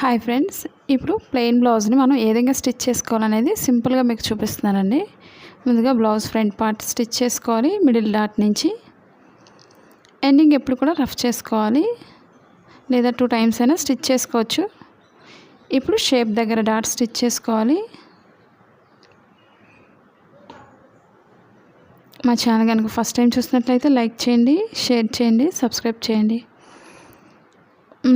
Hi friends, ఇప్పుడు plain బ్లౌజ్ని మనం ఏ విధంగా స్టిచ్ చేసుకోవాలనేది సింపుల్గా మీకు చూపిస్తున్నానండి. ముందుగా బ్లౌజ్ ఫ్రంట్ పార్ట్ స్టిచ్ చేసుకోవాలి. మిడిల్ డాట్ నుంచి ఎండింగ్ ఎప్పుడు కూడా రఫ్ చేసుకోవాలి, లేదా 2 టైమ్స్ అయినా స్టిచ్ చేసుకోవచ్చు. ఇప్పుడు షేప్ దగ్గర డాట్ స్టిచ్ చేసుకోవాలి. మా ఛానల్ కనుక ఫస్ట్ టైం చూసినట్లయితే లైక్ చేయండి, షేర్ చేయండి, సబ్స్క్రైబ్ చేయండి.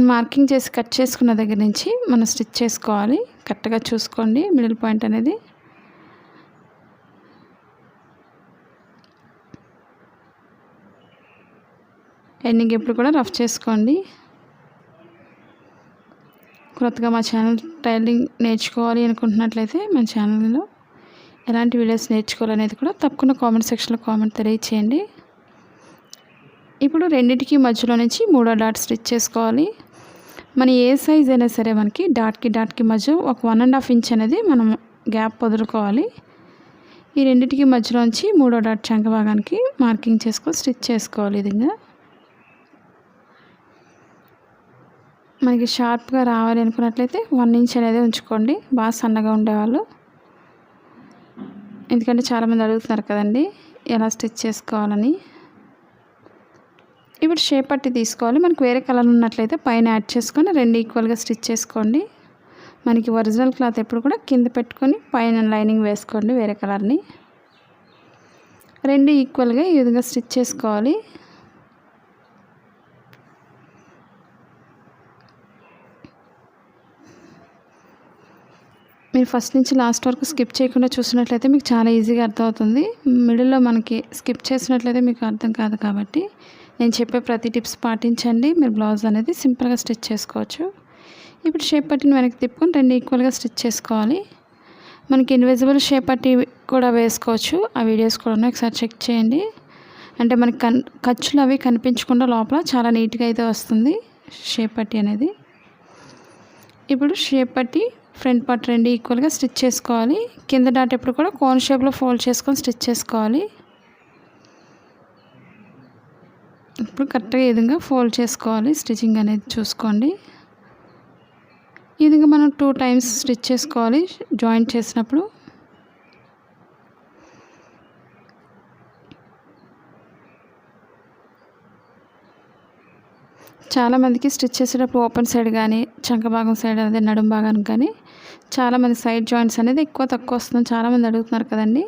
మార్కింగ్ చేసి కట్ చేసుకున్న దగ్గర నుంచి మనం స్టిచ్ చేసుకోవాలి. కరెక్ట్గా చూసుకోండి మిడిల్ పాయింట్ అనేది. ఎండింగ్ ఎప్పుడు కూడా రఫ్ చేసుకోండి. కొత్తగా మా ఛానల్ టైలరింగ్ నేర్చుకోవాలి అనుకుంటున్నట్లయితే మన ఛానల్లో ఎలాంటి వీడియోస్ నేర్చుకోవాలనేది కూడా తప్పకుండా కామెంట్ సెక్షన్లో కామెంట్ తెలియచేయండి. ఇప్పుడు రెండింటికి మధ్యలో నుంచి 3వ డాట్ స్టిచ్ చేసుకోవాలి. మన ఏ సైజ్ అయినా సరే మనకి డాట్కి మధ్య ఒక 1.5 ఇంచ్ అనేది మనం గ్యాప్ వదులుకోవాలి. ఈ రెండింటికి మధ్యలో నుంచి 3వ డాట్ చంక భాగానికి మార్కింగ్ చేసుకొని స్టిచ్ చేసుకోవాలి. విధంగా మనకి షార్ప్గా రావాలి అనుకున్నట్లయితే 1 ఇంచ్ అనేది ఉంచుకోండి, బాగా సన్నగా ఉండేవాళ్ళు. ఎందుకంటే చాలామంది అడుగుతున్నారు కదండి ఎలా స్టిచ్ చేసుకోవాలని. ఇప్పుడు షేప్ పట్టి తీసుకోవాలి. మనకు వేరే కలర్ ఉన్నట్లయితే పైన యాడ్ చేసుకొని 2 ఈక్వల్గా స్టిచ్ చేసుకోండి. మనకి ఒరిజినల్ క్లాత్ ఎప్పుడు కూడా కింద పెట్టుకొని పైన లైనింగ్ వేసుకోండి వేరే కలర్ని. 2 ఈక్వల్గా ఈ విధంగా స్టిచ్ చేసుకోవాలి. మీరు ఫస్ట్ నుంచి లాస్ట్ వరకు స్కిప్ చేయకుండా చూసినట్లయితే మీకు చాలా ఈజీగా అర్థమవుతుంది. మిడిల్లో మనకి స్కిప్ చేసినట్లయితే మీకు అర్థం కాదు. కాబట్టి నేను చెప్పే ప్రతి టిప్స్ పాటించండి, మీరు బ్లౌజ్ అనేది సింపుల్గా స్టిచ్ చేసుకోవచ్చు. ఇప్పుడు షేప్ పట్టిని వెనక్కి తిప్పుకొని 2 ఈక్వల్గా స్టిచ్ చేసుకోవాలి. మనకి ఇన్విజిబుల్ షేప్ పట్టి కూడా వేసుకోవచ్చు. ఆ వీడియోస్ కూడా ఉన్నాయి, ఒకసారి చెక్ చేయండి. అంటే మనకి ఖర్చులు అవి కనిపించకుండా లోపల చాలా నీట్గా అయితే వస్తుంది షేప్ పట్టి అనేది. ఇప్పుడు షేప్ పట్టి ఫ్రంట్ పార్ట్ 2 ఈక్వల్గా స్టిచ్ చేసుకోవాలి. కింద డాట్ ఎప్పుడు కూడా కోన్ షేప్లో ఫోల్డ్ చేసుకొని స్టిచ్ చేసుకోవాలి. ఇప్పుడు కరెక్ట్గా ఈ విధంగా ఫోల్డ్ చేసుకోవాలి. స్టిచ్చింగ్ అనేది చూసుకోండి. ఈ విధంగా మనం 2 టైమ్స్ స్టిచ్ చేసుకోవాలి జాయింట్ చేసినప్పుడు. చాలామందికి స్టిచ్ చేసేటప్పుడు ఓపెన్ సైడ్ కానీ చంక భాగం సైడ్ అదే నడుము భాగానికి కానీ చాలామంది సైడ్ జాయింట్స్ అనేది ఎక్కువ తక్కువ వస్తుంది చాలామంది అడుగుతున్నారు కదండి.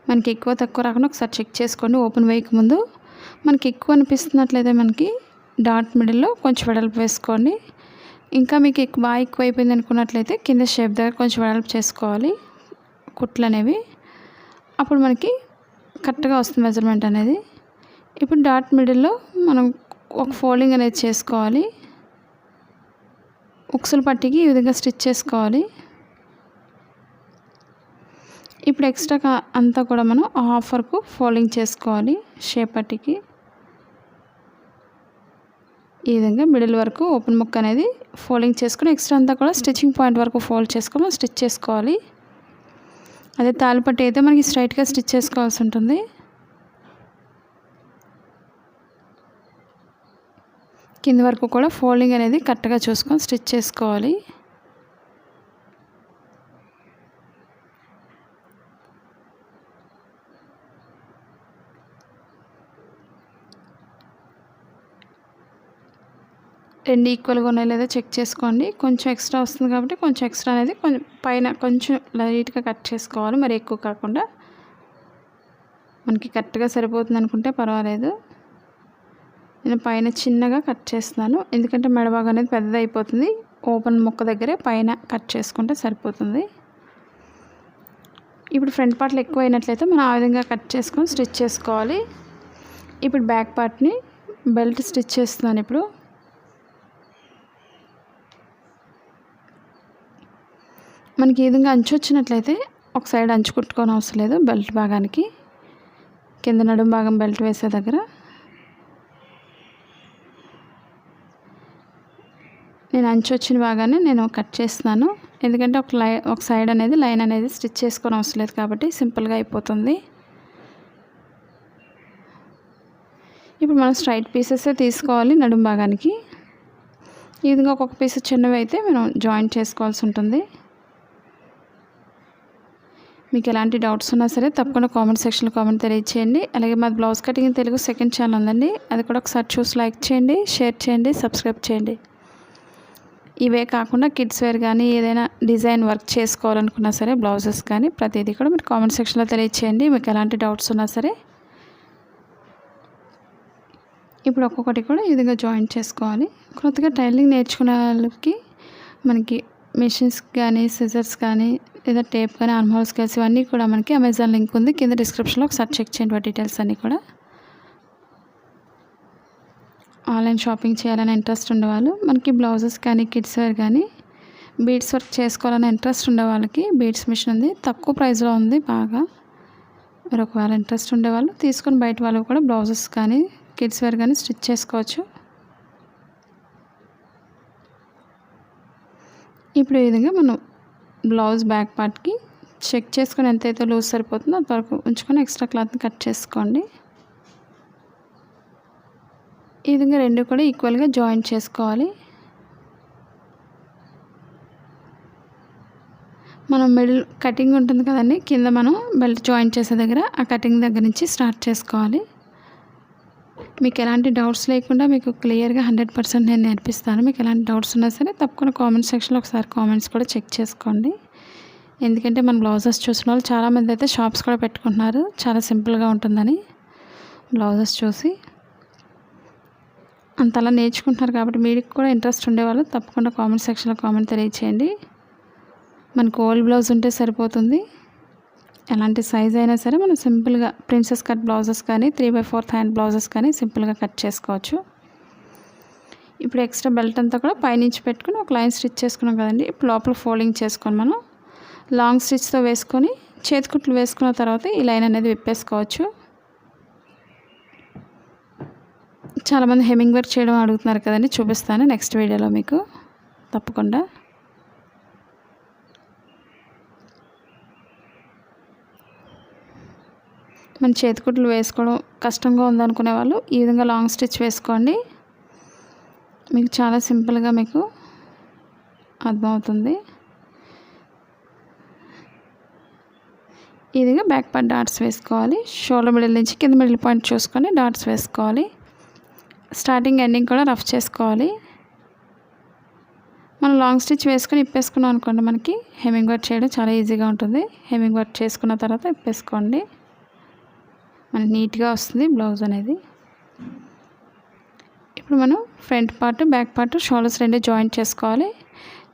మనకి ఎక్కువ తక్కువ రాకుండా ఒకసారి చెక్ చేసుకోండి. ఓపెన్ వేయక ముందు మనకి ఎక్కువ అనిపిస్తున్నట్లయితే మనకి డాట్ మిడిల్లో కొంచెం వెడల్పు వేసుకోండి. ఇంకా మీకు బాగా ఎక్కువ అయిపోయింది అనుకున్నట్లయితే కింద షేప్ దగ్గర కొంచెం వెడల్పు చేసుకోవాలి కుట్లు అనేవి. అప్పుడు మనకి కరెక్ట్గా వస్తుంది మెజర్మెంట్ అనేది. ఇప్పుడు డాట్ మిడిల్లో మనం ఒక ఫోల్డింగ్ అనేది చేసుకోవాలి. ఉక్సుల పట్టికి ఈ విధంగా స్టిచ్ చేసుకోవాలి. ఇప్పుడు ఎక్స్ట్రా అంతా కూడా మనం హాఫ్ వరకు ఫోల్డింగ్ చేసుకోవాలి షేప్ పట్టికి. ఈ విధంగా మిడిల్ వరకు ఓపెన్ ముక్క అనేది ఫోల్డింగ్ చేసుకుని ఎక్స్ట్రా అంతా కూడా స్టిచ్చింగ్ పాయింట్ వరకు ఫోల్డ్ చేసుకొని స్టిచ్ చేసుకోవాలి. అదే తాలిపట్టి అయితే మనకి స్ట్రైట్గా స్టిచ్ చేసుకోవాల్సి ఉంటుంది. కింద వరకు కూడా ఫోల్డింగ్ అనేది కరెక్ట్గా చూసుకొని స్టిచ్ చేసుకోవాలి. రెండు ఈక్వల్గా ఉన్నాయి లేదా చెక్ చేసుకోండి. కొంచెం ఎక్స్ట్రా వస్తుంది కాబట్టి కొంచెం ఎక్స్ట్రా అనేది పైన కొంచెం లైట్గా కట్ చేసుకోవాలి, మరి ఎక్కువ కాకుండా. మనకి కరెక్ట్గా సరిపోతుంది అనుకుంటే పర్వాలేదు. నేను పైన చిన్నగా కట్ చేస్తున్నాను, ఎందుకంటే మెడబాగా అనేది పెద్దది అయిపోతుంది. ఓపెన్ ముక్క దగ్గరే పైన కట్ చేసుకుంటే సరిపోతుంది. ఇప్పుడు ఫ్రంట్ పార్ట్లు ఎక్కువ అయినట్లయితే మనం ఆ విధంగా కట్ చేసుకొని స్టిచ్ చేసుకోవాలి. ఇప్పుడు బ్యాక్ పార్ట్ని బెల్ట్ స్టిచ్ చేస్తున్నాను. ఇప్పుడు మనకి ఈ విధంగా అంచు వచ్చినట్లయితే ఒక సైడ్ అంచు కుట్టుకొని అవసరం లేదు. బెల్ట్ భాగానికి కింద నడుము భాగం బెల్ట్ వేసే దగ్గర నేను అంచు వచ్చిన భాగాన్ని నేను కట్ చేస్తున్నాను. ఎందుకంటే ఒక సైడ్ అనేది లైన్ అనేది స్టిచ్ చేసుకొని అవసరం లేదు కాబట్టి సింపుల్గా అయిపోతుంది. ఇప్పుడు మనం స్ట్రైట్ పీసెస్ తీసుకోవాలి నడుము భాగానికి. ఈ విధంగా ఒక్కొక్క పీస్ చిన్నవి అయితే మనం జాయింట్ చేసుకోవాల్సి ఉంటుంది. మీకు ఎలాంటి డౌట్స్ ఉన్నా సరే తప్పకుండా కామెంట్ సెక్షన్లో కామెంట్ తెలియచేయండి. అలాగే మాది blouse cutting Telugu second channel ఉందండి, అది కూడా ఒకసారి చూసి లైక్ చేయండి, షేర్ చేయండి, సబ్స్క్రైబ్ చేయండి. ఇవే కాకుండా కిడ్స్ వేర్ కానీ ఏదైనా డిజైన్ వర్క్ చేసుకోవాలనుకున్నా సరే బ్లౌజెస్ కానీ ప్రతిదీ కూడా మీరు కామెంట్ సెక్షన్లో తెలియచేయండి, మీకు ఎలాంటి డౌట్స్ ఉన్నా సరే. ఇప్పుడు ఒక్కొక్కటి కూడా ఈ విధంగా జాయింట్ చేసుకోవాలి. కొత్తగా టైలరింగ్ నేర్చుకునే వాళ్ళకి మనకి మెషిన్స్ కానీ సిజర్స్ కానీ లేదా టేప్ కానీ ఆర్మ్హోల్ స్కేల్స్ ఇవన్నీ కూడా మనకి అమెజాన్ లింక్ ఉంది, కింద డిస్క్రిప్షన్లో ఒకసారి చెక్ చేయండి డీటెయిల్స్ అన్నీ కూడా. ఆన్లైన్ షాపింగ్ చేయాలని ఇంట్రెస్ట్ ఉండేవాళ్ళు, మనకి బ్లౌజెస్ కానీ కిడ్స్ వేర్ కానీ బీడ్స్ వర్క్ చేసుకోవాలని ఇంట్రెస్ట్ ఉండే వాళ్ళకి బీడ్స్ మిషన్ ఉంది, తక్కువ ప్రైస్లో ఉంది బాగా. మీరు ఒకవేళ ఇంట్రెస్ట్ ఉండేవాళ్ళు తీసుకొని బయట వాళ్ళు కూడా బ్లౌజెస్ కానీ కిడ్స్ వేర్ కానీ స్టిచ్ చేసుకోవచ్చు. ఇప్పుడు ఈ విధంగా మనం బ్లౌజ్ బ్యాక్ పార్ట్కి చెక్ చేసుకొని ఎంతైతే లూజ్ సరిపోతుందో అంతవరకు ఉంచుకొని ఎక్స్ట్రా క్లాత్ని కట్ చేసుకోండి. ఈ విధంగా రెండు కూడా ఈక్వల్గా జాయింట్ చేసుకోవాలి. మనం మిడిల్ కటింగ్ ఉంటుంది కదండి, కింద మనం బెల్ట్ జాయింట్ చేసే దగ్గర ఆ కటింగ్ దగ్గర నుంచి స్టార్ట్ చేసుకోవాలి. మీకు ఎలాంటి డౌట్స్ లేకుండా మీకు క్లియర్గా 100% నేను నేర్పిస్తాను. మీకు ఎలాంటి డౌట్స్ ఉన్నా సరే తప్పకుండా కామెంట్ సెక్షన్లో ఒకసారి కామెంట్స్ కూడా చెక్ చేసుకోండి. ఎందుకంటే మన బ్లౌజెస్ చూసిన వాళ్ళు చాలామంది అయితే షాప్స్ కూడా పెట్టుకుంటున్నారు, చాలా సింపుల్గా ఉంటుందని బ్లౌజెస్ చూసి అంతలా నేర్చుకుంటున్నారు. కాబట్టి మీకు కూడా ఇంట్రెస్ట్ ఉండేవాళ్ళు తప్పకుండా కామెంట్ సెక్షన్లో కామెంట్ తెలియచేయండి. మనకు ఓల్డ్ బ్లౌజ్ ఉంటే సరిపోతుంది, ఎలాంటి సైజ్ అయినా సరే మనం సింపుల్గా ప్రిన్సెస్ కట్ బ్లౌజెస్ కానీ 3/4 హ్యాండ్ బ్లౌజెస్ కానీ సింపుల్గా కట్ చేసుకోవచ్చు. ఇప్పుడు ఎక్స్ట్రా బెల్ట్ అంతా కూడా పైనుంచి పెట్టుకుని ఒక లైన్ స్టిచ్ చేసుకున్నాం కదండి. ఇప్పుడు లోపల ఫోల్డింగ్ చేసుకొని మనం లాంగ్ స్టిచ్తో వేసుకొని చేతికుట్లు వేసుకున్న తర్వాత ఈ లైన్ అనేది విప్పేసుకోవచ్చు. చాలామంది హెమ్మింగ్ వర్క్ చేయడం అడుగుతున్నారు కదండి, చూపిస్తాను నెక్స్ట్ వీడియోలో మీకు తప్పకుండా. మన చేతికుట్లు వేసుకోవడం కష్టంగా ఉందనుకునే వాళ్ళు ఈ విధంగా లాంగ్ స్టిచ్ వేసుకోండి, మీకు చాలా సింపుల్గా మీకు అర్థమవుతుంది. ఈ విధంగా బ్యాక్ పార్ట్ డాట్స్ వేసుకోవాలి. షోల్డర్ మిడిల్ నుంచి కింద మిడిల్ పాయింట్ చూసుకొని డాట్స్ వేసుకోవాలి. స్టార్టింగ్ ఎండింగ్ కూడా రఫ్ చేసుకోవాలి. మనం లాంగ్ స్టిచ్ వేసుకొని ఇప్పేసుకున్నాం అనుకోండి, మనకి హెమ్మింగ్ వర్క్ చేయడం చాలా ఈజీగా ఉంటుంది. హెమ్మింగ్ వర్క్ చేసుకున్న తర్వాత ఇప్పేసుకోండి, మనకి నీట్గా వస్తుంది బ్లౌజ్ అనేది. ఇప్పుడు మనం front part back part shoulders రెండు జాయింట్ చేసుకోవాలి.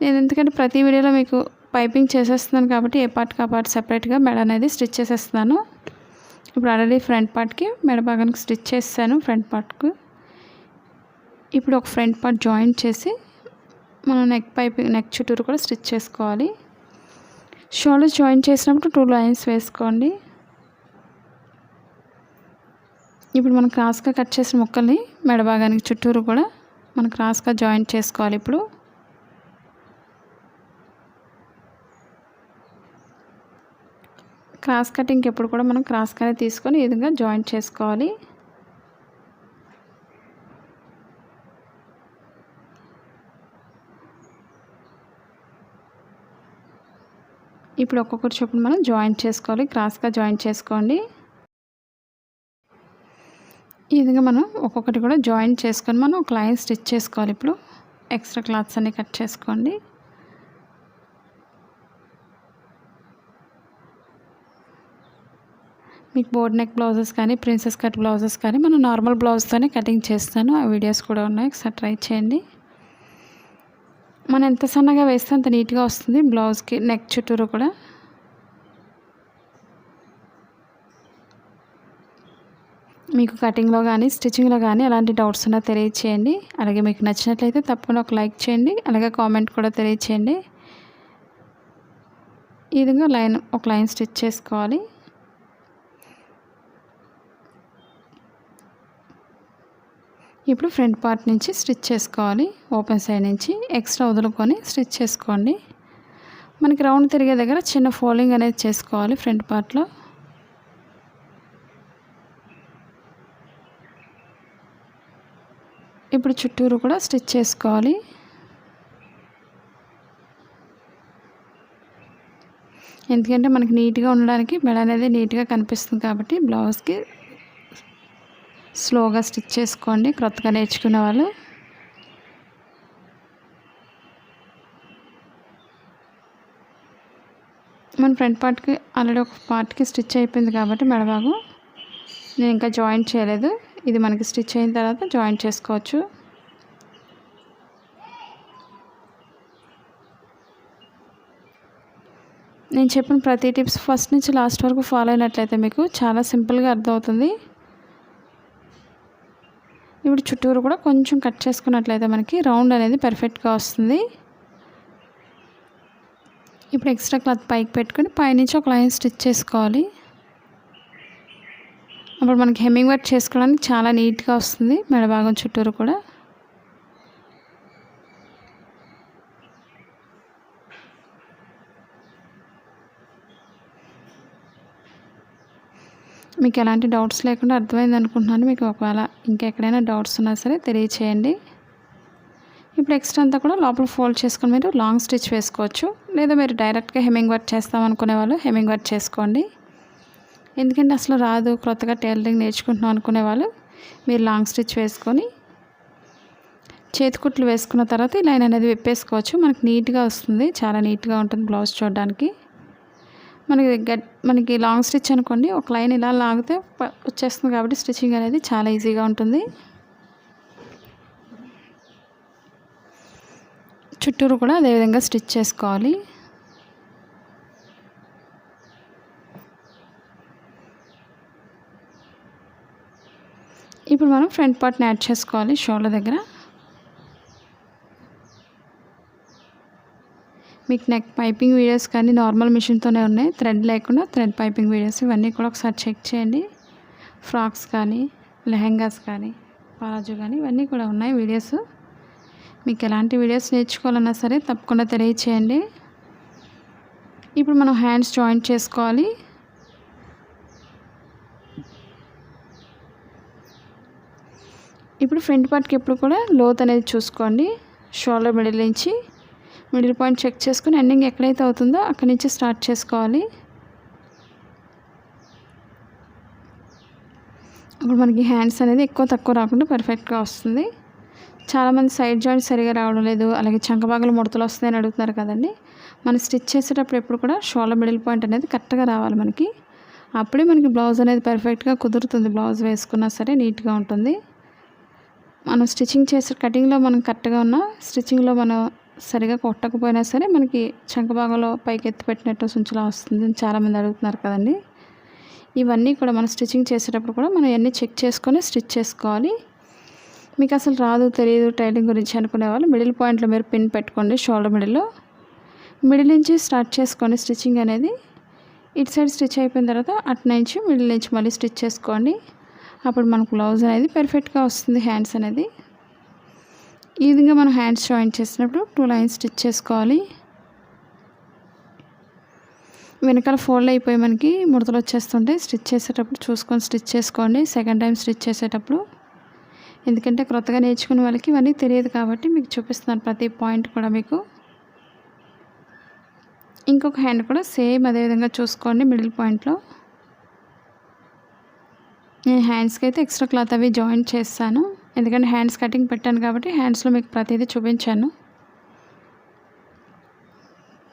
నేను ఎందుకంటే ప్రతి వీడియోలో మీకు పైపింగ్ చేసేస్తున్నాను కాబట్టి ఏ పార్ట్కి ఆ పార్ట్ సెపరేట్గా మెడ అనేది స్టిచ్ చేసేస్తున్నాను. ఇప్పుడు ఆల్రెడీ ఫ్రంట్ పార్ట్కి మెడ భాగానికి స్టిచ్ చేస్తాను ఫ్రంట్ పార్ట్కు. ఇప్పుడు ఒక ఫ్రంట్ పార్ట్ జాయింట్ చేసి మనం నెక్ చుట్టూరు కూడా స్టిచ్ చేసుకోవాలి. షోల్డర్స్ జాయింట్ చేసినప్పుడు 2 లైన్స్ వేసుకోండి. ఇప్పుడు మనం క్రాస్గా కట్ చేసిన ముక్కల్ని మెడ భాగానికి చుట్టూరు కూడా మనం క్రాస్గా జాయింట్ చేసుకోవాలి. ఇప్పుడు క్రాస్ కటింగ్కి ఎప్పుడు కూడా మనం క్రాస్గానే తీసుకొని ఈ విధంగా జాయింట్ చేసుకోవాలి. ఇప్పుడు ఒక్కొక్కటి చొప్పున మనం జాయింట్ చేసుకోవాలి, క్రాస్గా జాయింట్ చేసుకోండి. ఈ విధంగా మనం ఒక్కొక్కటి కూడా జాయింట్ చేసుకొని మనం ఒక లైన్ స్టిచ్ చేసుకోవాలి. ఇప్పుడు ఎక్స్ట్రా క్లాత్స్ అన్ని కట్ చేసుకోండి. మీకు బోర్డ్ నెక్ బ్లౌజెస్ కానీ ప్రిన్సెస్ కట్ బ్లౌజెస్ కానీ మనం నార్మల్ బ్లౌజ్తోనే కటింగ్ చేస్తాను, ఆ వీడియోస్ కూడా ఉన్నాయి, ఒకసారి ట్రై చేయండి. మనం ఎంత సన్నగా వేస్తే అంత నీట్గా వస్తుంది బ్లౌజ్కి నెక్ చుట్టూరు కూడా. మీకు కటింగ్లో కానీ స్టిచ్చింగ్లో కానీ ఎలాంటి డౌట్స్ ఉన్నా తెలియచేయండి. అలాగే మీకు నచ్చినట్లయితే తప్పకుండా ఒక లైక్ చేయండి, అలాగే కామెంట్ కూడా తెలియచేయండి. ఈ విధంగా ఒక లైన్ స్టిచ్ చేసుకోవాలి. ఇప్పుడు ఫ్రంట్ పార్ట్ నుంచి స్టిచ్ చేసుకోవాలి. ఓపెన్ సైడ్ నుంచి ఎక్స్ట్రా వదులుకొని స్టిచ్ చేసుకోండి. మనకి రౌండ్ తిరిగే దగ్గర చిన్న ఫోల్డింగ్ అనేది చేసుకోవాలి ఫ్రంట్ పార్ట్లో. ఇప్పుడు చుట్టూరు కూడా స్టిచ్ చేసుకోవాలి. ఎందుకంటే మనకి నీట్గా ఉండడానికి మెడ అనేది నీట్గా కనిపిస్తుంది కాబట్టి బ్లౌజ్కి స్లోగా స్టిచ్ చేసుకోండి కొత్తగా నేర్చుకునే వాళ్ళు. మన ఫ్రంట్ పార్ట్కి ఆల్రెడీ ఒక పార్ట్కి స్టిచ్ అయిపోయింది కాబట్టి మెడ భాగం నేను ఇంకా జాయింట్ చేయలేదు. ఇది మనకి స్టిచ్ అయిన తర్వాత జాయింట్ చేసుకోవచ్చు. నేను చెప్పిన ప్రతి టిప్స్ ఫస్ట్ నుంచి లాస్ట్ వరకు ఫాలో అయినట్లయితే మీకు చాలా సింపుల్గా అర్థమవుతుంది. ఇప్పుడు చుట్టూరు కూడా కొంచెం కట్ చేసుకున్నట్లయితే మనకి రౌండ్ అనేది పర్ఫెక్ట్గా వస్తుంది. ఇప్పుడు ఎక్స్ట్రా క్లాత్ పైకి పెట్టుకొని పైనుంచి ఒక లైన్ స్టిచ్ చేసుకోవాలి. అప్పుడు మనకి హెమ్మింగ్ వర్క్ చేసుకోవడానికి చాలా నీట్గా వస్తుంది మెడ భాగం చుట్టూరు కూడా. మీకు ఎలాంటి డౌట్స్ లేకుండా అర్థమైంది అనుకుంటున్నాను. మీకు ఒకవేళ ఇంకెక్కడైనా డౌట్స్ ఉన్నా సరే తెలియచేయండి. ఇప్పుడు ఎక్స్ట్రా అంతా కూడా లోపల ఫోల్డ్ చేసుకొని మీరు లాంగ్ స్టిచ్ వేసుకోవచ్చు. లేదా మీరు డైరెక్ట్గా హెమ్మింగ్ వర్క్ చేస్తాం అనుకునే వాళ్ళు హెమ్మింగ్ వర్క్ చేసుకోండి. ఎందుకంటే అసలు రాదు, కొత్తగా టైలరింగ్ నేర్చుకుంటున్నాం అనుకునే వాళ్ళు మీరు లాంగ్ స్టిచ్ వేసుకొని చేతికుట్లు వేసుకున్న తర్వాత ఈ లైన్ అనేది విప్పేసుకోవచ్చు. మనకి నీట్గా వస్తుంది, చాలా నీట్గా ఉంటుంది బ్లౌజ్ చూడడానికి. మనకి లాంగ్ స్టిచ్ అనుకోండి, ఒక లైన్ ఇలా లాగితే వచ్చేస్తుంది కాబట్టి స్టిచ్చింగ్ అనేది చాలా ఈజీగా ఉంటుంది. చుట్టూరు కూడా అదేవిధంగా స్టిచ్ చేసుకోవాలి. ఇప్పుడు మనం ఫ్రంట్ పార్ట్ని యాడ్ చేసుకోవాలి షోల్డర్ దగ్గర. మీకు నెక్ పైపింగ్ వీడియోస్ కానీ నార్మల్ మిషన్తోనే ఉన్నాయి, థ్రెడ్ లేకుండా థ్రెడ్ పైపింగ్ వీడియోస్ ఇవన్నీ కూడా ఒకసారి చెక్ చేయండి. ఫ్రాక్స్ కానీ లెహెంగాస్ కానీ పలాజో కానీ ఇవన్నీ కూడా ఉన్నాయి వీడియోస్. మీకు ఎలాంటి వీడియోస్ నేర్చుకోవాలన్నా సరే తప్పకుండా తెలియచేయండి. ఇప్పుడు మనం హ్యాండ్స్ జాయింట్ చేసుకోవాలి. ఇప్పుడు ఫ్రంట్ పార్ట్కి ఎప్పుడు కూడా లోత్ అనేది చూసుకోండి. షోల్డర్ మిడిల్ పాయింట్ చెక్ చేసుకుని ఎండింగ్ ఎక్కడైతే అవుతుందో అక్కడి నుంచి స్టార్ట్ చేసుకోవాలి. అప్పుడు మనకి హ్యాండ్స్ అనేది ఎక్కువ తక్కువ రాకుండా పర్ఫెక్ట్గా వస్తుంది. చాలామంది సైడ్ జాయింట్ సరిగా రావడం లేదు, అలాగే చంకబాగలు ముడతలు వస్తాయని అడుగుతున్నారు కదండి. మనం స్టిచ్ చేసేటప్పుడు ఎప్పుడు కూడా షోల్డర్ మిడిల్ పాయింట్ అనేది కరెక్ట్గా రావాలి మనకి. అప్పుడే మనకి బ్లౌజ్ అనేది పర్ఫెక్ట్గా కుదురుతుంది. బ్లౌజ్ వేసుకున్నా సరే నీట్గా ఉంటుంది. మనం స్టిచ్చింగ్ చేసే కటింగ్లో మనం కరెక్ట్గా ఉన్నా స్టిచ్చింగ్లో మనం సరిగా కొట్టకపోయినా సరే మనకి చంకబాగంలో పైకి ఎత్తి పెట్టినట్టు సుంచులా వస్తుంది అని చాలామంది అడుగుతున్నారు కదండి. ఇవన్నీ కూడా మనం స్టిచ్చింగ్ చేసేటప్పుడు కూడా మనం ఇవన్నీ చెక్ చేసుకొని స్టిచ్ చేసుకోవాలి. మీకు అసలు రాదు తెలియదు టైలింగ్ గురించి అనుకునే వాళ్ళు మిడిల్ పాయింట్లో మీరు పిన్ పెట్టుకోండి. షోల్డర్ మిడిల్ నుంచి స్టార్ట్ చేసుకోండి స్టిచ్చింగ్ అనేది. ఇటు సైడ్ స్టిచ్ అయిపోయిన తర్వాత అటు నుంచి మిడిల్ నుంచి మళ్ళీ స్టిచ్ చేసుకోండి. అప్పుడు మనకు బ్లౌజ్ అనేది పర్ఫెక్ట్గా వస్తుంది. హ్యాండ్స్ అనేది ఈ విధంగా మనం హ్యాండ్స్ జాయింట్ చేసినప్పుడు 2 లైన్స్ స్టిచ్ చేసుకోవాలి. వెనకాల ఫోల్డ్ అయిపోయి మనకి ముడతలు వచ్చేస్తుంటే స్టిచ్ చేసేటప్పుడు చూసుకొని స్టిచ్ చేసుకోండి సెకండ్ టైం స్టిచ్ చేసేటప్పుడు. ఎందుకంటే కొత్తగా నేర్చుకునే వాళ్ళకి ఇవన్నీ తెలియదు కాబట్టి మీకు చూపిస్తున్నాను ప్రతి పాయింట్ కూడా మీకు. ఇంకొక హ్యాండ్ కూడా సేమ్ అదేవిధంగా చూసుకోండి మిడిల్ పాయింట్లో. నేను హ్యాండ్స్కి అయితే ఎక్స్ట్రా క్లాత్ అవి జాయింట్ చేస్తాను, ఎందుకంటే హ్యాండ్స్ కటింగ్ పెట్టాను కాబట్టి హ్యాండ్స్లో మీకు ప్రతిదీ చూపించాను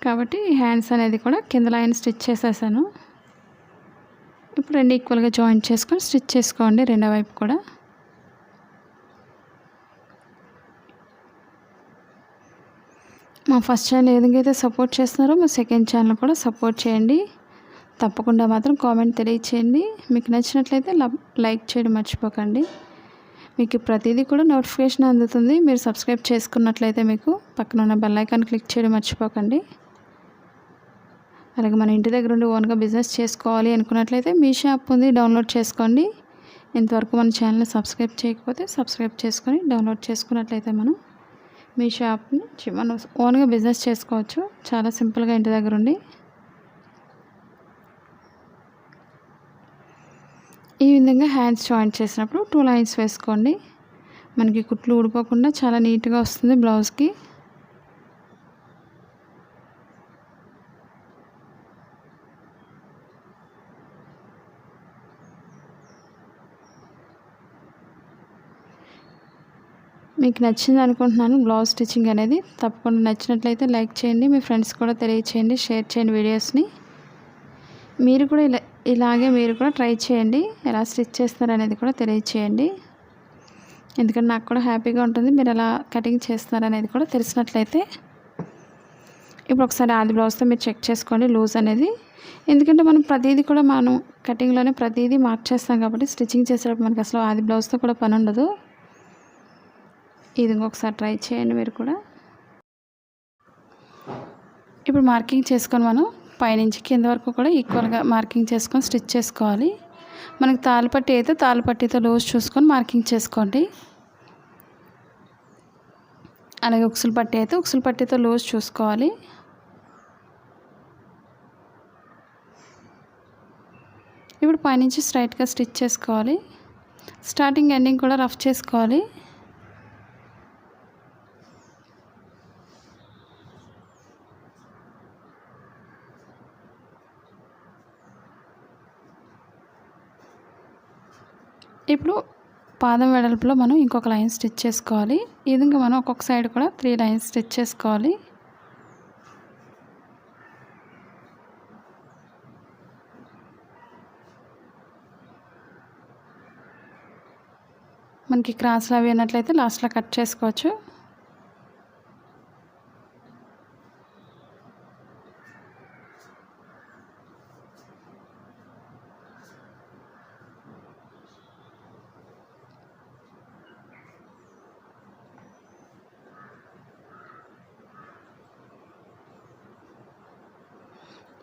కాబట్టి హ్యాండ్స్ అనేది కూడా కింద లైన్ స్టిచ్ చేసేసాను. ఇప్పుడు రెండు ఈక్వల్గా జాయింట్ చేసుకొని స్టిచ్ చేసుకోండి రెండో వైపు కూడా. మా ఫస్ట్ ఛానల్ ఏ విధంగా అయితే సపోర్ట్ చేస్తున్నారో మా సెకండ్ ఛానల్ కూడా సపోర్ట్ చేయండి. తప్పకుండా మాత్రం కామెంట్ తెలియచేయండి. మీకు నచ్చినట్లయితే లైక్ చేయడం మర్చిపోకండి. మీకు ప్రతిదీ కూడా నోటిఫికేషన్ అందుతుంది. మీరు సబ్స్క్రైబ్ చేసుకున్నట్లయితే మీకు పక్కన ఉన్న బెల్ ఐకాన్ క్లిక్ చేయడం మర్చిపోకండి. అలాగే మన ఇంటి దగ్గర ఉండి ఓన్గా బిజినెస్ చేసుకోవాలి అనుకున్నట్లయితే మీ షాప్ ఉంది, డౌన్లోడ్ చేసుకోండి. ఇంతవరకు మన ఛానల్ని సబ్స్క్రైబ్ చేయకపోతే సబ్స్క్రైబ్ చేసుకొని డౌన్లోడ్ చేసుకున్నట్లయితే మనం మీ షాప్ని మనం ఓన్గా బిజినెస్ చేసుకోవచ్చు చాలా సింపుల్గా ఇంటి దగ్గర ఉండి. ఈ విధంగా హ్యాండ్స్ జాయింట్ చేసినప్పుడు 2 లైన్స్ వేసుకోండి. మనకి కుట్లు ఊడిపోకుండా చాలా నీట్గా వస్తుంది బ్లౌజ్కి. మీకు నచ్చింది అనుకుంటున్నాను బ్లౌజ్ స్టిచ్చింగ్ అనేది. తప్పకుండా నచ్చినట్లయితే లైక్ చేయండి, మీ ఫ్రెండ్స్ కూడా తెలియచేయండి, షేర్ చేయండి వీడియోస్ని. మీరు కూడా ఇలాగే మీరు కూడా ట్రై చేయండి, ఎలా స్టిచ్ చేస్తారనేది కూడా తెలియచేయండి. ఎందుకంటే నాకు కూడా హ్యాపీగా ఉంటుంది మీరు ఎలా కటింగ్ చేస్తారనేది కూడా తెలిసినట్లయితే. ఇప్పుడు ఒకసారి ఆది బ్లౌజ్తో మీరు చెక్ చేసుకోండి లూజ్ అనేది. ఎందుకంటే మనం ప్రతిదీ కూడా మనం కటింగ్లోనే ప్రతిదీ మార్చేస్తాం కాబట్టి స్టిచ్చింగ్ చేసేటప్పుడు మనకి అసలు ఆది బ్లౌజ్తో కూడా పని ఉండదు. ఇది ఇంకొకసారి ట్రై చేయండి మీరు కూడా. ఇప్పుడు మార్కింగ్ చేసుకొని మనం పైనుంచి కింద వరకు కూడా ఈక్వల్గా మార్కింగ్ చేసుకొని స్టిచ్ చేసుకోవాలి. మనకి తాళ్ళపట్టి అయితే తాళ్ళపట్టితో లూజ్ చూసుకొని మార్కింగ్ చేసుకోండి. అలాగే ఉక్సులు పట్టి అయితే ఉక్సులు పట్టితో లూజ్ చూసుకోవాలి. ఇప్పుడు పైనుంచి స్ట్రైట్గా స్టిచ్ చేసుకోవాలి. స్టార్టింగ్ ఎండింగ్ కూడా రఫ్ చేసుకోవాలి. ఇప్పుడు పాదం వెడల్పులో మనం ఇంకొక లైన్ స్టిచ్ చేసుకోవాలి. ఈ విధంగా మనం ఒక్కొక్క సైడ్ కూడా 3 లైన్స్ స్టిచ్ చేసుకోవాలి. మనకి క్రాస్లో అవి ఉన్నట్లయితే లాస్ట్లో కట్ చేసుకోవచ్చు.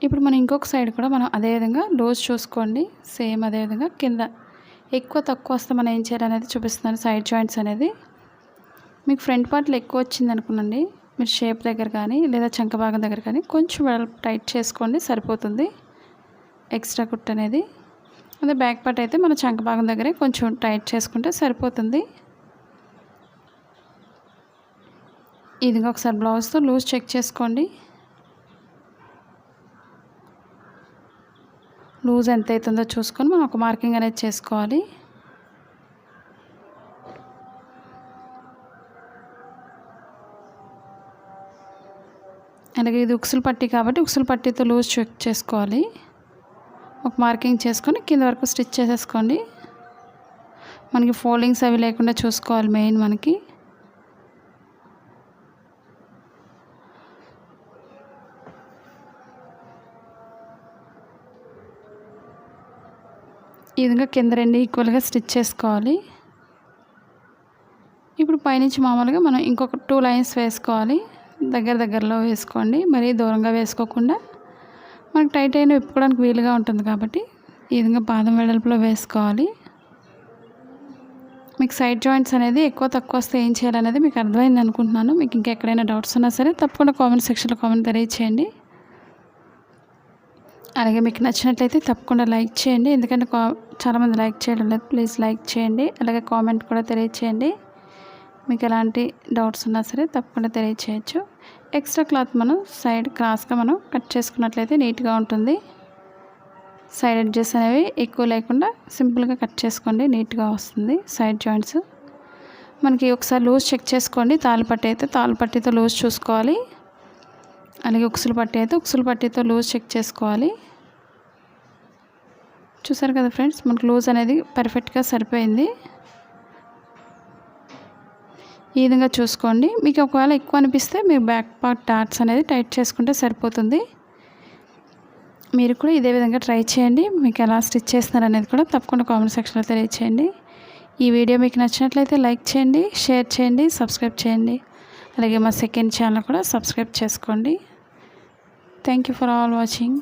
ఇప్పుడు మనం ఇంకొక సైడ్ కూడా మనం అదేవిధంగా లూజ్ చూసుకోండి. సేమ్ అదేవిధంగా కింద ఎక్కువ తక్కువ వస్తే మనం ఏం చేయాలనేది చూపిస్తున్నాను. సైడ్ జాయింట్స్ అనేది మీకు ఫ్రంట్ పార్ట్లో ఎక్కువ వచ్చింది అనుకోండి, మీరు షేప్ దగ్గర కానీ లేదా చంక భాగం దగ్గర కానీ కొంచెం వెడల్పు టైట్ చేసుకోండి, సరిపోతుంది ఎక్స్ట్రా కుట్ అనేది. అదే బ్యాక్ పార్ట్ అయితే మన చంక భాగం దగ్గరే కొంచెం టైట్ చేసుకుంటే సరిపోతుంది. ఇది ఒకసారి బ్లౌజ్తో లూజ్ చెక్ చేసుకోండి. లూజ్ ఎంత అవుతుందో చూసుకొని మనం ఒక మార్కింగ్ అనేది చేసుకోవాలి. అలాగే ఇది ఉక్సులు పట్టి కాబట్టి ఉక్సులు పట్టితో లూజ్ చెక్ చేసుకోవాలి. ఒక మార్కింగ్ చేసుకొని కింద వరకు స్టిచ్ చేసేసుకోండి. మనకి ఫోల్డింగ్స్ అవి లేకుండా చూసుకోవాలి మెయిన్ మనకి. ఈ విధంగా కింద రెండు ఈక్వల్గా స్టిచ్ చేసుకోవాలి. ఇప్పుడు పైనుంచి మామూలుగా మనం ఇంకొక 2 లైన్స్ వేసుకోవాలి. దగ్గరలో వేసుకోండి, మరీ దూరంగా వేసుకోకుండా మనకు టైట్ అయిన విప్పుకోవడానికి వీలుగా ఉంటుంది కాబట్టి ఈ విధంగా పాదం వెడల్పులో వేసుకోవాలి. మీకు సైడ్ జాయింట్స్ అనేది ఎక్కువ తక్కువ వస్తే ఏం చేయాలనేది మీకు అర్థమైంది అనుకుంటున్నాను. మీకు ఇంకెక్కడైనా డౌట్స్ ఉన్నా సరే తప్పకుండా కామెంట్ సెక్షన్లో కామెంట్ తెలియచేయండి. అలాగే మీకు నచ్చినట్లయితే తప్పకుండా లైక్ చేయండి, ఎందుకంటే చాలామంది లైక్ చేయడం లేదు. ప్లీజ్ లైక్ చేయండి. అలాగే కామెంట్ కూడా తెలియచేయండి. మీకు ఎలాంటి డౌట్స్ ఉన్నా సరే తప్పకుండా తెలియచేయచ్చు. ఎక్స్ట్రా క్లాత్ మనం సైడ్ క్రాస్గా మనం కట్ చేసుకున్నట్లయితే నీట్గా ఉంటుంది. సైడ్ ఎడ్జెస్ అనేవి ఎక్కువ లేకుండా సింపుల్గా కట్ చేసుకోండి, నీట్గా వస్తుంది సైడ్ జాయింట్స్. మనకి ఒకసారి లూజ్ చెక్ చేసుకోండి. తాళ్ళపట్టి అయితే తాళ్ళపట్టితో లూజ్ చూసుకోవాలి. అలాగే ఉక్సులు పట్టి అయితే ఉక్సులు పట్టితో లూజ్ చెక్ చేసుకోవాలి. చూసారు కదా ఫ్రెండ్స్, మనకు లూజ్ అనేది పర్ఫెక్ట్గా సరిపోయింది. ఈ విధంగా చూసుకోండి. మీకు ఒకవేళ ఎక్కువ అనిపిస్తే మీరు బ్యాక్ పార్ట్ డాట్స్ అనేది టైట్ చేసుకుంటే సరిపోతుంది. మీరు కూడా ఇదే విధంగా ట్రై చేయండి. మీకు ఎలా స్టిచ్ చేస్తున్నారు అనేది కూడా తప్పకుండా కామెంట్ సెక్షన్లో తెలియచేయండి. ఈ వీడియో మీకు నచ్చినట్లయితే లైక్ చేయండి, షేర్ చేయండి, సబ్స్క్రైబ్ చేయండి. అలాగే మా సెకండ్ ఛానల్ కూడా సబ్స్క్రైబ్ చేసుకోండి. Thank you for all watching.